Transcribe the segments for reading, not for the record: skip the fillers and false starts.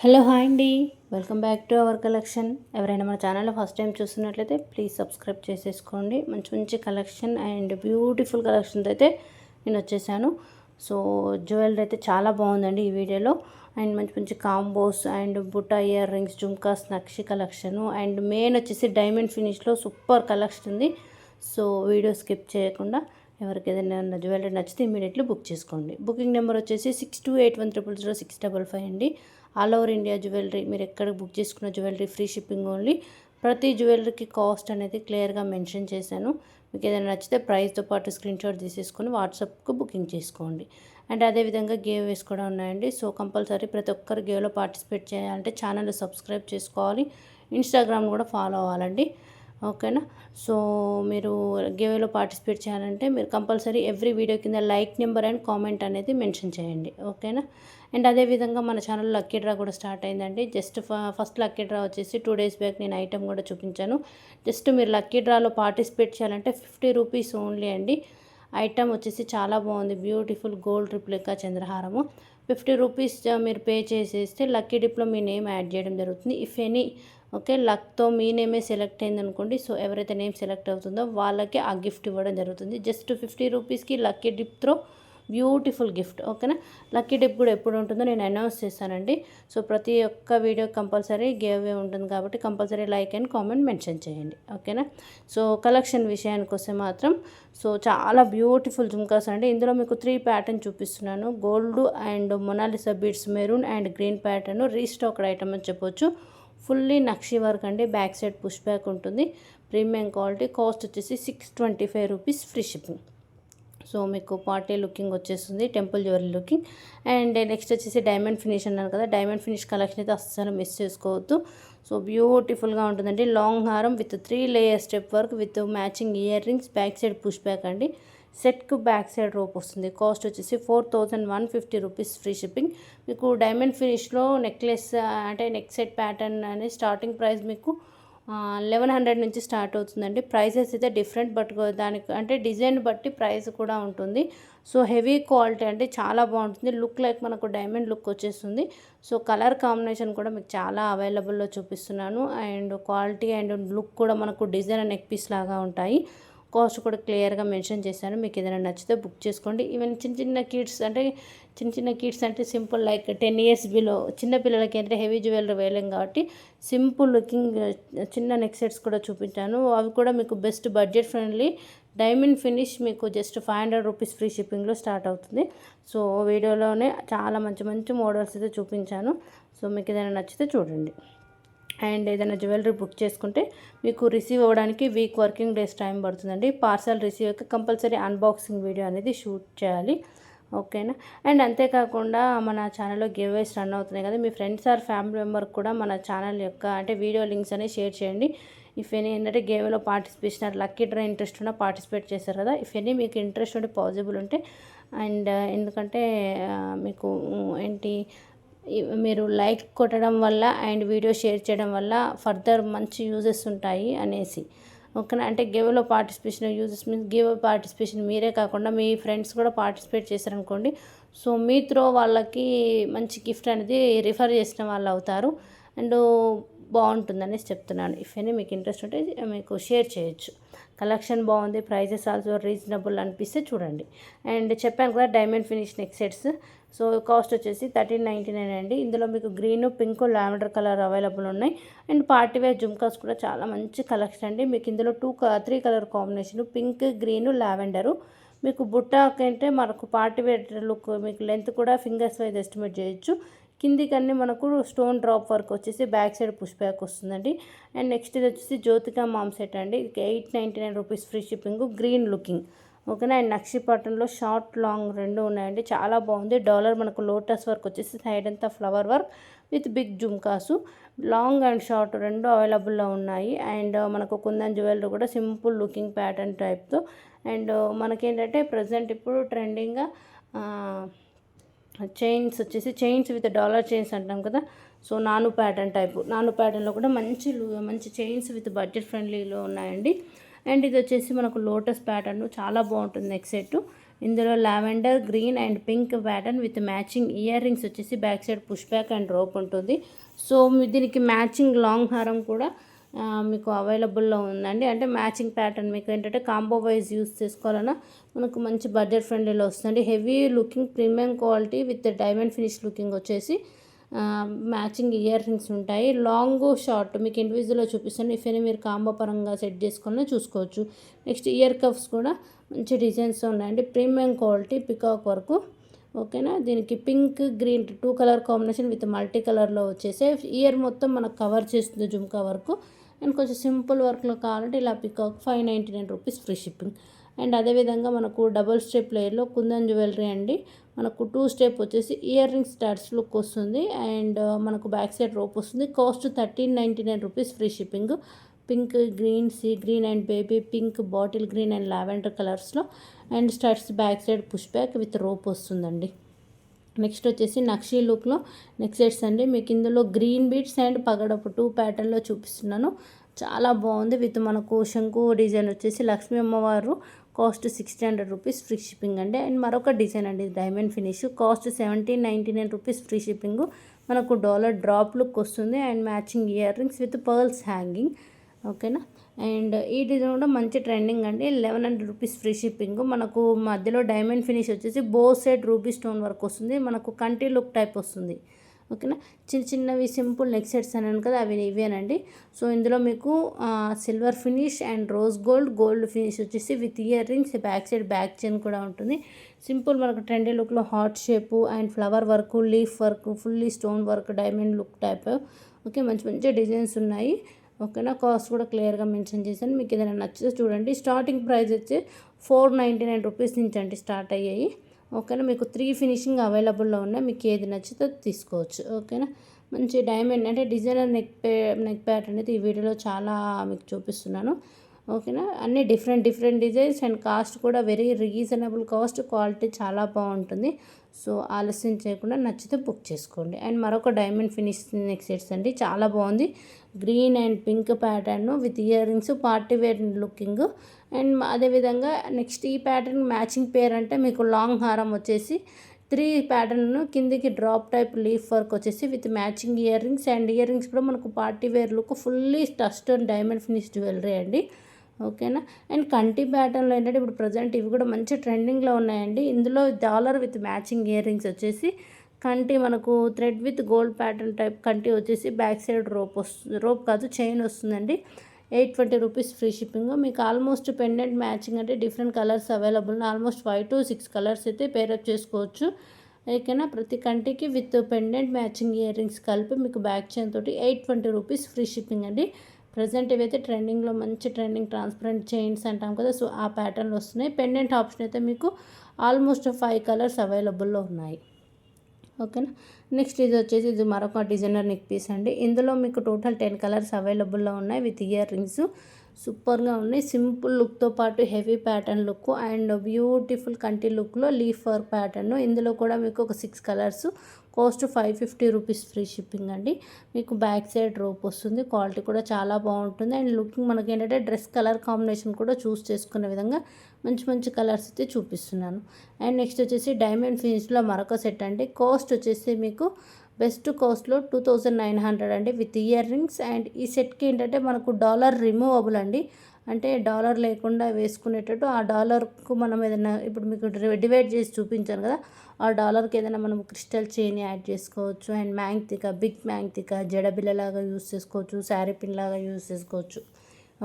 Hello hi అండి, welcome back to our collection. ఎవరైనా మన ఛానల్లో ఫస్ట్ టైం చూస్తున్నట్లయితే ప్లీజ్ సబ్స్క్రైబ్ చేసేసుకోండి. మంచి మంచి కలెక్షన్ అండ్ బ్యూటిఫుల్ కలెక్షన్స్ అయితే నేను వచ్చేసాను. సో జ్యువెలరీ అయితే చాలా బాగుందండి ఈ వీడియోలో. అండ్ మంచి మంచి కాంబోస్ అండ్ బుట్ట ear rings, jhumkas, nakshi collection and main వచ్చేసి డైమండ్ ఫినిష్లో సూపర్ కలెక్షన్ ఉంది. సో వీడియో స్కిప్ చేయకుండా ఎవరికి ఏదైనా జ్యువెలరీ నచ్చితే ఇమీడియట్లీ బుక్ చేసుకోండి. బుకింగ్ నెంబర్ వచ్చేసి 6281000655 అండి. ఆల్ ఓవర్ ఇండియా జ్యువెలరీ, మీరు ఎక్కడ బుక్ చేసుకున్న జ్యువెలరీ ఫ్రీ షిప్పింగ్ ఓన్లీ. ప్రతి జ్యువెలరీకి కాస్ట్ అనేది క్లియర్గా మెన్షన్ చేశాను. మీకు ఏదైనా నచ్చితే ప్రైస్తో పాటు స్క్రీన్ షాట్ తీసేసుకొని వాట్సాప్కు బుకింగ్ చేసుకోండి. అండ్ అదేవిధంగా గేవ్ వేస్ కూడా ఉన్నాయండి. సో కంపల్సరీ ప్రతి ఒక్కరు గేవ్లో పార్టిసిపేట్ చేయాలంటే ఛానల్ సబ్స్క్రైబ్ చేసుకోవాలి, ఇన్స్టాగ్రామ్ కూడా ఫాలో అవ్వాలండి. ఓకేనా. సో మీరు గివేలో పార్టిసిపేట్ చేయాలంటే మీరు కంపల్సరీ ఎవ్రీ వీడియో కింద లైక్ నెంబర్ అండ్ కామెంట్ అనేది మెన్షన్ చేయండి. ఓకేనా. అండ్ అదేవిధంగా మన ఛానల్లో లక్కీ డ్రా కూడా స్టార్ట్ అయిందండి. జస్ట్ ఫస్ట్ లక్కీ డ్రా వచ్చేసి 2 days బ్యాక్ నేను ఐటమ్ కూడా చూపించాను. జస్ట్ మీరు లక్కీ డ్రాలో పార్టిసిపేట్ చేయాలంటే 50 రూపీస్ ఓన్లీ అండి. ఐటమ్ వచ్చేసి చాలా బాగుంది, బ్యూటిఫుల్ గోల్డ్ రిప్లికా చంద్రహారము. 50 రూపీస్ మీరు పే చేసేస్తే లక్కీ డిప్లో మీ నేమ్ యాడ్ చేయడం జరుగుతుంది. ఇఫ్ ఎనీ ఓకే లక్తో మీ నేమే సెలెక్ట్ అయింది అనుకోండి. సో ఎవరైతే నేమ్ సెలెక్ట్ అవుతుందో వాళ్ళకి ఆ గిఫ్ట్ ఇవ్వడం జరుగుతుంది. జస్ట్ 50 రూపీస్కి lucky dip throw beautiful gift. ఓకేనా. లక్కీ డిప్ కూడా ఎప్పుడు ఉంటుందో నేను అనౌన్స్ చేస్తానండి. సో ప్రతి ఒక్క వీడియో కంపల్సరీ గివ్ అవే ఉంటుంది కాబట్టి compulsory like and comment mention చేయండి. ఓకేనా. సో కలెక్షన్ విషయానికి వస్తే మాత్రం సో చాలా బ్యూటిఫుల్ జుమ్కాస్ అండి. ఇందులో మీకు 3 ప్యాటర్న్ చూపిస్తున్నాను. Gold and Mona Lisa beads, maroon and green pattern restocked item అని చెప్పొచ్చు. ఫుల్లీ నక్షి వర్క్ అండి. బ్యాక్ సైడ్ పుష్ బ్యాక్ ఉంటుంది. Premium quality. కాస్ట్ వచ్చేసి 625 రూపీస్ ఫ్రీ షిప్పింగ్. సో మీకు పార్టీ లుకింగ్ వచ్చేస్తుంది, temple jewellery looking. And next వచ్చేసి diamond finish అన్నారు కదా, డైమండ్ ఫినిష్ కలెక్షన్ అయితే అస్సలు మిస్ చేసుకోవద్దు. సో బ్యూటిఫుల్గా ఉంటుందండి. లాంగ్ హారం with 3 layer step work with matching earrings, back side push back అండి. సెట్కు బ్యాక్ సైడ్ రోప్ వస్తుంది. కాస్ట్ వచ్చేసి 4150 రూపీస్ ఫ్రీ షిప్పింగ్. మీకు డైమండ్ ఫినిష్లో నెక్లెస్ అంటే నెక్ సెట్ ప్యాటర్న్ అనేది స్టార్టింగ్ ప్రైస్ మీకు 1100 నుంచి స్టార్ట్ అవుతుందండి. ప్రైసెస్ అయితే డిఫరెంట్, బట్ దానికి అంటే డిజైన్ బట్టి ప్రైస్ కూడా ఉంటుంది. సో హెవీ క్వాలిటీ అంటే చాలా బాగుంటుంది. లుక్ లైక్ మనకు డైమండ్ లుక్ వచ్చేస్తుంది. సో కలర్ కాంబినేషన్ కూడా మీకు చాలా అవైలబుల్లో చూపిస్తున్నాను. అండ్ క్వాలిటీ అండ్ లుక్ కూడా మనకు డిజైన్ నెక్ పీస్ లాగా ఉంటాయి. కాస్ట్ కూడా క్లియర్గా మెన్షన్ చేశాను. మీకు ఏదైనా నచ్చితే బుక్ చేసుకోండి. ఈవెన్ చిన్న చిన్న కిడ్స్ అంటే సింపుల్ లైక్ 10 years బిలో చిన్న పిల్లలకి అంటే హెవీ జ్యువెలరీ వేయలేం కాబట్టి సింపుల్ లుకింగ్ చిన్న నెక్ సెట్స్ కూడా చూపించాను. అవి కూడా మీకు best budget friendly diamond finish మీకు జస్ట్ 500 రూపీస్ ఫ్రీ షిప్పింగ్లో స్టార్ట్ అవుతుంది. సో వీడియోలోనే చాలా మంచి మంచి మోడల్స్ అయితే చూపించాను. సో మీకు ఏదైనా నచ్చితే చూడండి. అండ్ ఏదైనా జ్యువెలరీ బుక్ చేసుకుంటే మీకు రిసీవ్ అవ్వడానికి వీక్ వర్కింగ్ డేస్ టైం పడుతుందండి. పార్సల్ రిసీవ్ అయ్యాక కంపల్సరీ అన్బాక్సింగ్ వీడియో అనేది షూట్ చేయాలి. ఓకేనా. అండ్ అంతేకాకుండా మన ఛానల్లో గివ్ అవేస్ రన్ అవుతున్నాయి కదా, మీ ఫ్రెండ్స్ ఆర్ ఫ్యామిలీ మెంబర్కి కూడా మన ఛానల్ యొక్క అంటే వీడియో లింక్స్ అనేవి షేర్ చేయండి. ఇఫ్ ఎనీ ఏంటంటే గేమ్లో పార్టిసిపేషన్ లక్కీ డ్రా ఇంట్రెస్ట్ ఉన్న పార్టిసిపేట్ చేశారు కదా, ఇఫ్ ఎనీ మీకు ఇంట్రెస్ట్ ఉంటే పాసిబుల్ ఉంటే అండ్ ఎందుకంటే మీకు ఏంటి మీరు లైక్ కొట్టడం వల్ల అండ్ వీడియో షేర్ చేయడం వల్ల ఫర్దర్ మంచి యూజెస్ ఉంటాయి అనేసి. ఓకేనా. అంటే గివ్లో participation uses means give participation మీరే కాకుండా మీ ఫ్రెండ్స్ కూడా పార్టిసిపేట్ చేశారనుకోండి. సో మీ త్రో వాళ్ళకి మంచి గిఫ్ట్ అనేది రిఫర్ చేసిన వాళ్ళు అవుతారు. అండ్ బాగుంటుందనేసి చెప్తున్నాను. ఇఫ్ ఎనీ మీకు ఇంట్రెస్ట్ ఉంటే మీకు షేర్ చేయొచ్చు. కలెక్షన్ బాగుంది, ప్రైజెస్ ఆల్సో రీజనబుల్ అనిపిస్తే చూడండి. అండ్ చెప్పాను కదా diamond finish neck sets. So cost వచ్చేసి 1399 అండి. ఇందులో మీకు green, pink, lavender colour available ఉన్నాయి. అండ్ పార్టీవేర్ జుమ్కాస్ కూడా చాలా మంచి కలెక్షన్ అండి. మీకు ఇందులో 3 colour combination pink, green, lavender. మీకు బుట్టాకంటే మనకు పార్టీవేర్ లుక్ మీకు లెంత్ కూడా ఫింగర్స్ వైజ్ ఎస్టిమేట్ చేయొచ్చు. కిందికన్నీ మనకు స్టోన్ డ్రాప్ వర్క్ వచ్చేసి బ్యాక్ సైడ్ పుష్ బ్యాక్ వస్తుందండి. అండ్ నెక్స్ట్ ఇది వచ్చేసి జ్యోతికా మామ్ సెట్ అండి. ఇది 899 rupees free shipping. Green looking. ఓకేనా. అండ్ నక్షి పాటన్లో షార్ట్ లాంగ్ రెండు ఉన్నాయండి. చాలా బాగుంది. డాలర్ మనకు లోటస్ వర్క్ వచ్చేసి సైడ్ అంతా ఫ్లవర్ వర్క్ విత్ బిగ్ జుమ్కాసు. లాంగ్ అండ్ షార్ట్ రెండు అవైలబుల్లో ఉన్నాయి. అండ్ మనకు కుందన్ జ్యువెలరీ కూడా సింపుల్ లుకింగ్ ప్యాటర్న్ టైప్తో. అండ్ మనకేంటంటే ప్రజెంట్ ఇప్పుడు ట్రెండింగ్గా చైన్స్ వచ్చేసి చైన్స్ విత్ డాలర్ చైన్స్ అంటాం కదా. సో నాను ప్యాటర్న్లో కూడా మంచి చైన్స్ విత్ బడ్జెట్ ఫ్రెండ్లీలో ఉన్నాయండి. అండ్ ఇది వచ్చేసి మనకు లోటస్ ప్యాటర్న్ చాలా బాగుంటుంది నెక్ సెట్. ఇందులో lavender green and pink pattern with matching earrings వచ్చేసి back side push back and rope ఉంటుంది. సో దీనికి మ్యాచింగ్ లాంగ్ హారం కూడా మీకు అవైలబుల్లో ఉందండి. అంటే మ్యాచింగ్ ప్యాటర్న్ మీకు ఏంటంటే కాంబో వైజ్ యూస్ చేసుకోవాలన్నా మనకు మంచి బడ్జెట్ ఫ్రెండ్లీలో వస్తుంది. Heavy looking premium quality with diamond finish looking వచ్చేసి మ్యాచింగ్ ఇయర్ రింగ్స్ ఉంటాయి. లాంగ్ షార్ట్ మీకు ఇండివిజువల్గా చూపిస్తాను. ఇఫ్ అయినా మీరు కాంబో పరంగా సెట్ చేసుకొని చూసుకోవచ్చు. నెక్స్ట్ ఇయర్ కఫ్స్ కూడా మంచి డిజైన్స్ ఉన్నాయండి. ప్రీమియం క్వాలిటీ పికాక్ వరకు. ఓకేనా. దీనికి pink green 2 colour combination with multi కలర్లో వచ్చేసి ఇయర్ మొత్తం మనకు కవర్ చేస్తుంది జుమ్కా వరకు. అండ్ కొంచెం సింపుల్ వర్క్లో కావాలంటే ఇలా peacock 599 rupees free shipping. And అదేవిధంగా మనకు డబుల్ స్టెప్ లేయర్లో కుందన్ జ్యువెలరీ అండి. మనకు 2 స్టెప్ వచ్చేసి ఇయర్ రింగ్స్ స్టార్ట్స్ లుక్ వస్తుంది. అండ్ మనకు బ్యాక్ సైడ్ రోప్ వస్తుంది. Cost 1399 rupees free shipping. Pink green sea green and baby pink bottle green and lavender కలర్స్లో and starts back side push back with rope వస్తుందండి. Next వచ్చేసి నక్షీ లుక్లో neck sets అండి. మీకు ఇందులో గ్రీన్ బీడ్స్ అండ్ పగడపు 2 ప్యాటర్న్లో చూపిస్తున్నాను. చాలా బాగుంది. విత్ మనకు శంకు డిజైన్ వచ్చేసి లక్ష్మీ అమ్మవారు. కాస్ట్ 600 రూపీస్ ఫ్రీ షిప్పింగ్ అండి. అండ్ మరొక డిజైన్ అండి diamond finish. Cost 1799 rupees free shipping. మనకు డాలర్ డ్రాప్ లుక్ వస్తుంది and matching ear rings with pearls hanging. ఓకేనా. అండ్ ఈ డిజైన్ కూడా మంచి ట్రెండింగ్ అండి. 1100 రూపీస్ ఫ్రీ షిప్పింగ్. మనకు మధ్యలో డైమండ్ ఫినిష్ వచ్చేసి బో సైడ్ రూబీ స్టోన్ వర్క్ వస్తుంది. మనకు కంటి లుక్ టైప్ వస్తుంది. ఓకేనా. చిన్న చిన్నవి సింపుల్ నెక్ సెట్స్ అన్నాను కదా, అవి ఇవేనండి. సో ఇందులో మీకు silver finish and rose gold finish వచ్చేసి with ear rings back side back chain కూడా ఉంటుంది. సింపుల్ మనకు ట్రెండీ లుక్లో heart shape and flower work, leaf work, fully stone work, diamond look type. Okay. మంచి మంచి డిజైన్స్ ఉన్నాయి. ఓకేనా. కాస్ట్ కూడా క్లియర్గా మెన్షన్ చేశాను. మీకు ఏదైనా నచ్చితే చూడండి. స్టార్టింగ్ ప్రైస్ వచ్చి 499 రూపీస్ నుంచి అంటే స్టార్ట్ అయ్యాయి. ఓకేనా. మీకు 3 ఫినిషింగ్ అవైలబుల్లో ఉన్నాయి. మీకు ఏది నచ్చితే తీసుకోవచ్చు. ఓకేనా. మంచి డైమండ్ అంటే డిజైనర్ నెక్ ప్యాటర్న్ అయితే ఈ వీడియోలో చాలా మీకు చూపిస్తున్నాను. ఓకేనా. అన్నీ డిఫరెంట్ డిజైన్స్ అండ్ కాస్ట్ కూడా వెరీ రీజనబుల్ కాస్ట్. క్వాలిటీ చాలా బాగుంటుంది. సో ఆలస్యం చేయకుండా నచ్చితే బుక్ చేసుకోండి. అండ్ మరొక డైమండ్ ఫినిష్ నెక్ సెట్స్ అండి. చాలా బాగుంది. Green and pink pattern with ear rings party wear looking. And అదేవిధంగా నెక్స్ట్ ఈ ప్యాటర్న్ మ్యాచింగ్ పేర్ అంటే మీకు లాంగ్ హారం వచ్చేసి 3 ప్యాటర్న్ కిందికి డ్రాప్ టైప్ లీఫ్ వర్క్ వచ్చేసి with matching ear rings. And earrings కూడా మనకు party wear look fully dust and diamond finish jewellery అండి. ఓకేనా. అండ్ కంటి ప్యాటర్న్లో ఏంటంటే ఇప్పుడు ప్రజెంట్ ఇవి కూడా మంచి ట్రెండింగ్లో ఉన్నాయండి. ఇందులో dollar with matching earrings వచ్చేసి కంటి మనకు thread with gold pattern type కంటి వచ్చేసి బ్యాక్ సైడ్ రోప్ కాదు చైన్ వస్తుందండి. 820 రూపీస్ ఫ్రీ షిప్పింగ్. మీకు ఆల్మోస్ట్ పెండెంట్ మ్యాచింగ్ అంటే different colours available. Almost 5 to 6 colours అయితే పేరప్ చేసుకోవచ్చు. ఓకేనా. ప్రతి కంటికి with pendant matching ear rings కలిపి మీకు బ్యాక్ చైన్ తోటి 820 రూపీస్ ఫ్రీ షిప్పింగ్ అండి. ప్రజెంట్ ఇవైతే ట్రెండింగ్లో మంచి ట్రెండింగ్ ట్రాన్స్పరెంట్ చైన్స్ అంటాం కదా, సో ఆ ప్యాటర్న్లో వస్తున్నాయి. పెండెంట్ ఆప్షన్ అయితే మీకు ఆల్మోస్ట్ 5 కలర్స్ అవైలబుల్లో ఉన్నాయి. ఓకేనా. నెక్స్ట్ ఇది వచ్చేసి ఇది మరొక డిజైనర్ నెక్ పీస్ అండి. ఇందులో మీకు టోటల్ 10 కలర్స్ అవైలబుల్లో ఉన్నాయి విత్ ఇయర్ రింగ్స్. సూపర్గా ఉన్నాయి. సింపుల్ లుక్తో పాటు heavy pattern look and beautiful కంటి లుక్లో లీఫ్ వర్క్ ప్యాటర్న్. ఇందులో కూడా మీకు ఒక 6 colours. Cost 550 rupees free shipping అండి. మీకు బ్యాక్ సైడ్ రోప్ వస్తుంది. క్వాలిటీ కూడా చాలా బాగుంటుంది. అండ్ లుకింగ్ మనకి ఏంటంటే డ్రెస్ కలర్ కాంబినేషన్ కూడా చూస్ చేసుకునే విధంగా మంచి మంచి కలర్స్ అయితే చూపిస్తున్నాను. అండ్ నెక్స్ట్ వచ్చేసి డైమండ్ ఫినిష్లో మరొక సెట్ అండి. కాస్ట్ వచ్చేసి మీకు బెస్ట్ కాస్ట్లో 2900 అండి విత్ ఇయర్ రింగ్స్. అండ్ ఈ సెట్కి ఏంటంటే మనకు డాలర్ రిమూవబుల్ అండి. అంటే డాలర్ లేకుండా వేసుకునేటట్టు ఆ డాలర్కు మనం ఏదైనా ఇప్పుడు మీకు డివైడ్ చేసి చూపించాను కదా, ఆ డాలర్కి ఏదైనా మనం క్రిస్టల్ చైన్ యాడ్ చేసుకోవచ్చు. అండ్ మ్యాంగ్తిక బిగ్ మ్యాంగ్తిక జడబిల్లలాగా యూస్ చేసుకోవచ్చు. శారీ పిన్ లాగా యూస్ చేసుకోవచ్చు.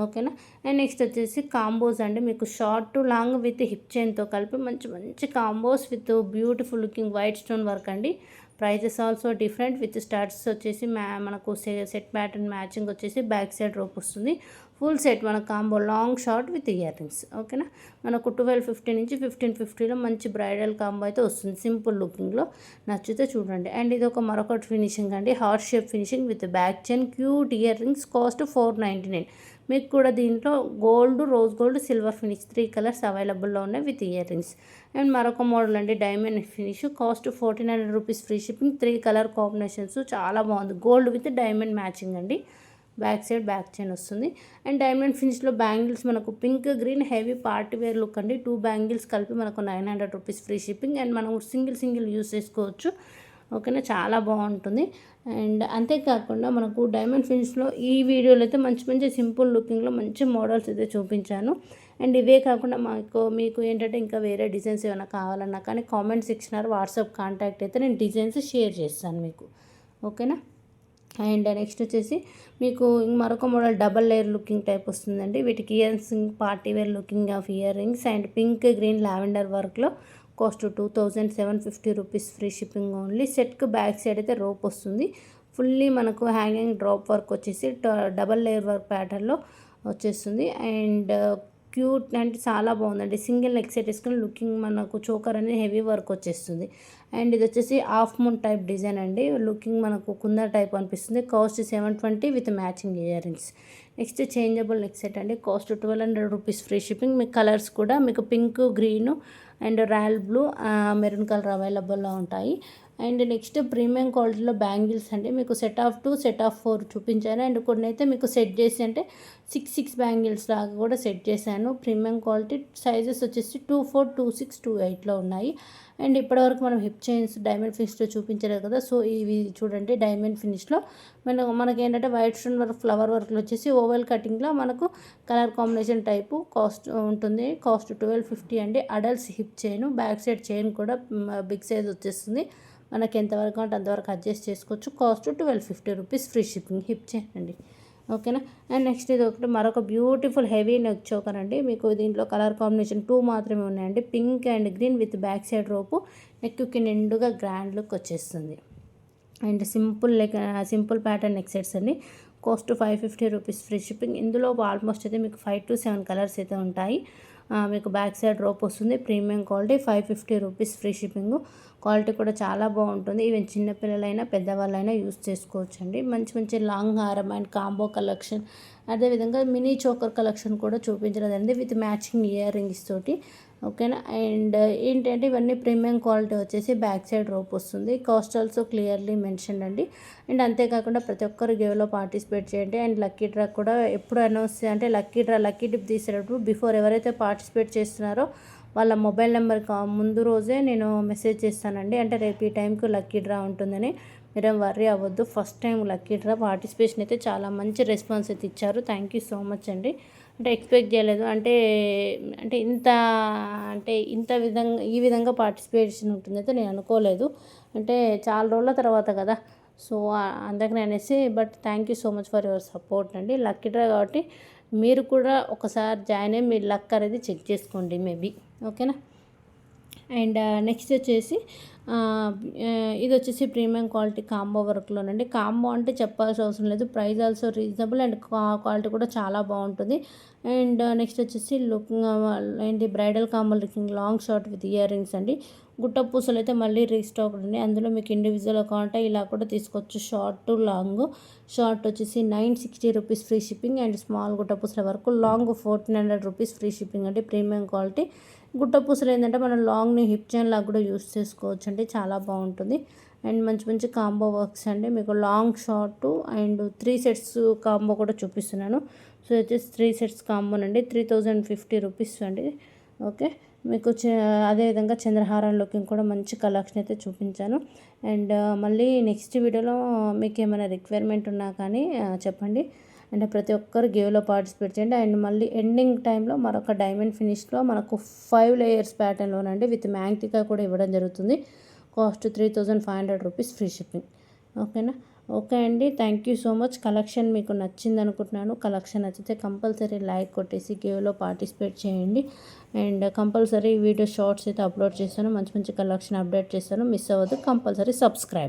ఓకేనా. అండ్ నెక్స్ట్ వచ్చేసి కాంబోస్ అండి. మీకు short to long with hip చైన్తో కలిపి మంచి మంచి combos with beautiful looking white stone work అండి. Prices also different with starts వచ్చేసి మనకు సెట్ ప్యాటర్న్ మ్యాచింగ్ వచ్చేసి బ్యాక్ సైడ్ రోప్ వస్తుంది. ఫుల్ సెట్ మన combo long short with ear rings. ఓకేనా. మనకు 1250 నుంచి 1550లో మంచి బ్రైడల్ కాంబో అయితే వస్తుంది సింపుల్ లుకింగ్లో. నచ్చితే చూడండి. అండ్ ఇది ఒక మరొకటి ఫినిషింగ్ అండి. Heart shape finishing with back chain cute ear rings. Cost 499. మీకు కూడా దీంట్లో gold, rose gold, silver finish 3 colours అవైలబుల్లో ఉన్నాయి విత్ ఇయర్ రింగ్స్. అండ్ మరొక మోడల్ అండి diamond finish. Cost 1400 rupees free shipping. 3 colour combinations చాలా బాగుంది. గోల్డ్ విత్ డైమండ్ మ్యాచింగ్ అండి. బ్యాక్ సైడ్ బ్యాక్ చైన్ వస్తుంది. అండ్ డైమండ్ ఫినిష్లో బ్యాంగిల్స్ మనకు pink green heavy party wear look అండి. 2 బ్యాంగిల్స్ కలిపి మనకు 900 రూపీస్ ఫ్రీ షిప్పింగ్. అండ్ మనం సింగిల్ యూస్ చేసుకోవచ్చు. ఓకేనా, చాలా బాగుంటుంది. అండ్ అంతేకాకుండా మనకు డైమండ్ ఫినిష్లో ఈ వీడియోలో అయితే మంచి సింపుల్ లుకింగ్లో మంచి మోడల్స్ అయితే చూపించాను. అండ్ ఇవే కాకుండా మీకు ఏంటంటే ఇంకా వేరే డిజైన్స్ ఏమైనా కావాలన్నా కానీ కామెంట్ సెక్షన్ వాట్సాప్ కాంటాక్ట్ అయితే నేను డిజైన్స్ షేర్ చేస్తాను మీకు. ఓకేనా. అండ్ నెక్స్ట్ వచ్చేసి మీకు మరొక model double layer looking type వస్తుందండి. వీటికి ears party wear looking of ear rings and pink green lavender వర్క్లో cost 2750 rupees free shipping only. సెట్కి బ్యాక్ సైడ్ అయితే రోప్ వస్తుంది. ఫుల్లీ మనకు హ్యాంగింగ్ డ్రాప్ వర్క్ వచ్చేసి డబల్ లేయర్ వర్క్ ప్యాటర్న్లో వచ్చేస్తుంది. అండ్ క్యూట్ అంటే చాలా బాగుందండి. సింగిల్ నెక్ సెట్ వేసుకుని లుకింగ్ మనకు చోకర్ అనేది హెవీ వర్క్ వచ్చేస్తుంది. అండ్ ఇది వచ్చేసి హాఫ్ మూన్ టైప్ డిజైన్ అండి. లుకింగ్ మనకు కుందర్ టైప్ అనిపిస్తుంది. Cost 720 with matching earrings. Next changeable neck set అండి. Cost 1200 rupees free shipping. మీకు కలర్స్ కూడా మీకు pink green and royal blue maroon colour అవైలబుల్లో ఉంటాయి. అండ్ నెక్స్ట్ ప్రీమియం క్వాలిటీలో బ్యాంగిల్స్ అండి. మీకు సెట్ ఆఫ్ 2 సెట్ ఆఫ్ 4 చూపించాను. అండ్ కొన్ని అయితే మీకు సెట్ చేసి అంటే 6 బ్యాంగిల్స్ లాగా కూడా సెట్ చేశాను. ప్రీమియం క్వాలిటీ సైజెస్ వచ్చేసి 24, 26, 28లో ఉన్నాయి. అండ్ ఇప్పటివరకు మనం హిప్ చైన్స్ డైమండ్ ఫినిష్లో చూపించలేదు కదా, సో ఇవి చూడండి డైమండ్ ఫినిష్లో మనకి ఏంటంటే వైట్ స్టోన్ వర్క్ ఫ్లవర్ వర్క్లో వచ్చేసి ఓవెల్ కటింగ్లో మనకు కలర్ కాంబినేషన్ టైపు కాస్ట్ ఉంటుంది. కాస్ట్ 1250 అండి. Adults hip chain, back side chain కూడా బిగ్ సైజ్ వచ్చేస్తుంది. మనకి ఎంతవరకు అంటే అంతవరకు అడ్జస్ట్ చేసుకోవచ్చు. Cost 1250 rupees free shipping. Hip chain అండి. ఓకేనా. అండ్ నెక్స్ట్ ఇది ఒకటి మరొక బ్యూటిఫుల్ హెవీ నెక్ చోకర్ అండి. మీకు దీంట్లో కలర్ కాంబినేషన్ 2 మాత్రమే ఉన్నాయండి. Pink and green with back side rope నెక్కి నిండుగా గ్రాండ్ లుక్ వచ్చేస్తుంది. And simple pattern neck sets అండి. Cost 550 rupees free shipping. ఇందులో ఆల్మోస్ట్ అయితే మీకు 5 to 7 కలర్స్ అయితే ఉంటాయి. మీకు బ్యాక్ సైడ్ రోప్ వస్తుంది. Premium quality 550 rupees free shipping. Quality కూడా చాలా బాగుంటుంది. ఈవెన్ చిన్నపిల్లలైనా పెద్దవాళ్ళైనా యూస్ చేసుకోవచ్చు అండి. మంచి లాంగ్ హారం అండ్ కాంబో కలెక్షన్, అదేవిధంగా మినీ చోకర్ కలెక్షన్ కూడా చూపించలేదండి విత్ మ్యాచింగ్ ఇయర్ రింగ్స్ తోటి. ఓకేనా. అండ్ ఏంటంటే ఇవన్నీ ప్రీమియం క్వాలిటీ వచ్చేసి బ్యాక్ సైడ్ రోప్ వస్తుంది. కాస్ట్ ఆల్సో క్లియర్లీ మెన్షన్ అండి. అండ్ అంతేకాకుండా ప్రతి ఒక్కరు గేవ్లో పార్టిసిపేట్ చేయండి. అండ్ లక్కీ డ్రా కూడా ఎప్పుడు అనౌన్స్ అంటే లక్కీ డిప్ తీసేటప్పుడు బిఫోర్ ఎవరైతే పార్టిసిపేట్ చేస్తున్నారో వాళ్ళ మొబైల్ నెంబర్కి ముందు రోజే నేను మెసేజ్ చేస్తానండి. అంటే రేపు ఈ టైంకి లక్కీ డ్రా ఉంటుందని మీరేం వర్రీ అవ్వద్దు. First time lucky draw participation అయితే చాలా మంచి రెస్పాన్స్ అయితే ఇచ్చారు. థ్యాంక్ యూ సో మచ్ అండి. అంటే ఎక్స్పెక్ట్ చేయలేదు. అంటే ఈ విధంగా పార్టిసిపేషన్ ఉంటుందైతే నేను అనుకోలేదు. అంటే చాలా రోజుల తర్వాత కదా, సో అందుకని అనేసి. But thank you so much for your support అండి. లక్కీ డ్రా కాబట్టి మీరు కూడా ఒకసారి జాయిన్ అయ్యి మీ లక్ అనేది చెక్ చేసుకోండి మేబీ. ఓకేనా. అండ్ నెక్స్ట్ వచ్చేసి ఇది వచ్చేసి ప్రీమియం క్వాలిటీ కాంబో వర్క్లోనండి. కాంబో అంటే చెప్పాల్సిన అవసరం లేదు. Price also reasonable and quality కూడా చాలా బాగుంటుంది. అండ్ నెక్స్ట్ వచ్చేసి లుకింగ్ ఏంటి bridal combo looking long short with ear rings అండి. గుట్ట పూసలు అయితే మళ్ళీ రీస్టాక్ ఉంది. అందులో మీకు ఇండివిజువల్ కావాలంటే ఇలా కూడా తీసుకోవచ్చు. Short to long. షార్ట్ వచ్చేసి 960 rupees free shipping. And small గుట్ట పూసల వరకు లాంగ్ 1400 రూపీస్ ఫ్రీ షిప్పింగ్ అండి. Premium quality. గుట్ట పూసలు ఏంటంటే మనం లాంగ్ని హిప్ చైన్ లాగా కూడా యూస్ చేసుకోవచ్చు అండి. చాలా బాగుంటుంది. అండ్ మంచి కాంబో వర్క్స్ అండి. మీకు long short and 3 sets combo కూడా చూపిస్తున్నాను. సో వచ్చేసి 3 సెట్స్ కాంబోనండి. 3050 రూపీస్ అండి. ఓకే. మీకు అదేవిధంగా చంద్రహారం లుకింగ్ కూడా మంచి కలెక్షన్ అయితే చూపించాను. అండ్ మళ్ళీ నెక్స్ట్ వీడియోలో మీకు ఏమైనా రిక్వైర్మెంట్ ఉన్నా కానీ చెప్పండి. అంటే ప్రతి ఒక్కరు గేవ్లో పార్టిసిపేట్ చేయండి. అండ్ మళ్ళీ ఎండింగ్ టైంలో మరొక డైమండ్ ఫినిష్లో మనకు 5 లేయర్స్ ప్యాటర్న్లోనండి విత్ మ్యాంగ్టికా కూడా ఇవ్వడం జరుగుతుంది. Cost 3500 rupees free shipping. ఓకేనా. ఓకే అండి. Thank you so much. Collection మీకు నచ్చింది అనుకుంటున్నాను. కలెక్షన్ నచ్చితే కంపల్సరీ లైక్ కొట్టేసి గేవ్లో పార్టిసిపేట్ చేయండి. అండ్ కంపల్సరీ వీడియో షార్ట్స్ అయితే అప్లోడ్ చేస్తాను. మంచి కలెక్షన్ అప్డేట్ చేస్తాను. మిస్ అవ్వద్దు. Compulsory subscribe.